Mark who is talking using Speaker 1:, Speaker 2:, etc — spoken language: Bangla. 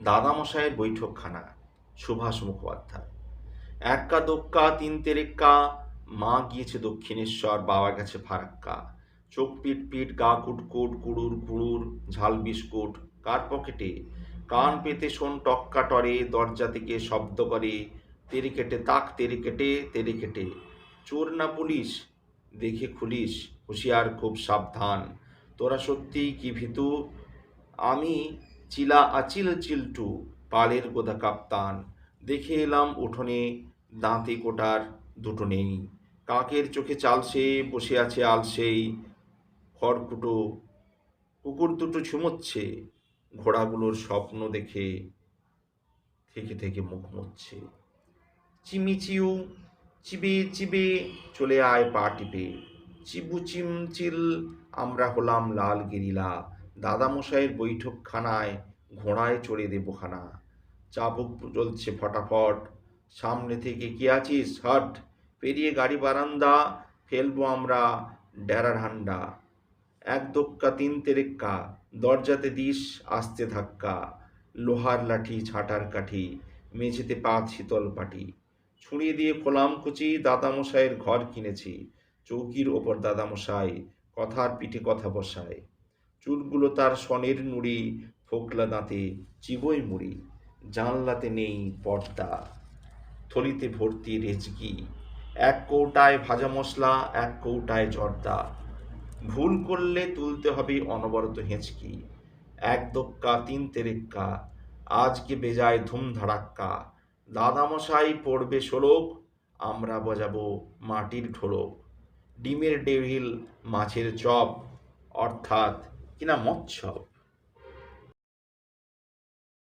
Speaker 1: দাদামশাইয়ের বৈঠকখানা। সুভাষ মুখোপাধ্যায়। এক্কা দোক্কা তিন তেরেক্কা, মা গিয়েছে দক্ষিণেশ্বর, বাবা গেছে ফারাক্কা। চোখ পিট পিট, গা কুটকুট, কুড়ুর কুড়ুর, ঝাল বিস্কুট কার পকেটে? কান পেতে শোন টক্কা টরে, দরজা থেকে শব্দ করে, তেরে কেটে তাক, তেরে কেটে তেরে কেটে। চোর না পুলিশ, দেখে খুলিস, হুঁশিয়ার খুব সাবধান। তোরা সত্যিই কি ভীতু? আমি চিলা আচিল চিলটু, পালের গোদা কাপ্তান। দেখে এলাম উঠোনে, দাঁতে কোটার দুটো নেই। কাকের চোখে চালসে, বসে আছে আলসেই। খড়কুটো কুকুর দুটো ঝুমোচ্ছে, ঘোড়াগুলোর স্বপ্ন দেখে থেকে থেকে মুখ মুচ্ছে। চিমিচিউ, চিবে চিবে, চলে আয় পা টিপে। চিবু চিমচিল, আমরা হলাম লাল গেরিলা। দাদামশাইয়ের বৈঠকখানায় ঘোড়ায় চড়ে দেবখানা। চাবুক জ্বলছে ফটাফট, সামনে থেকে কি আছিস হট। পেরিয়ে গাড়ি বারান্দা, ফেলবো আমরা ডেরার হান্ডা। এক দোক্কা তিন তেরেক্কা, দরজাতে দিস আস্তে ধাক্কা। লোহার লাঠি ছাটার কাঠি, মেঝেতে পা শীতল পাটি। ছুঁড়িয়ে দিয়ে খোলাম কুচি, দাদামশাইয়ের ঘর কিনেছি। চৌকির ওপর দাদামশাই কথার পিঠে কথা বসায়। চুলগুলো তার সনের নুড়ি, ফোকলা দাঁতে চিবই মুড়ি। জানলাতে নেই পর্দা, থলিতে ভর্তি রেজকি। এক কৌটায় ভাজা মশলা, এক কৌটায় জর্দা। ভুল করলে তুলতে হবে অনবরত হেঁচকি। এক দোক্কা তিন তেরেক্কা, আজকে বেজায় ধুম ধাড়াক্কা। দাদামশাই পড়বে শোলক, আমরা বাজাবো মাটির ঢোলক। ডিমের ডেভিল, মাছের চপ, অর্থাৎ কিনা মৎস্য।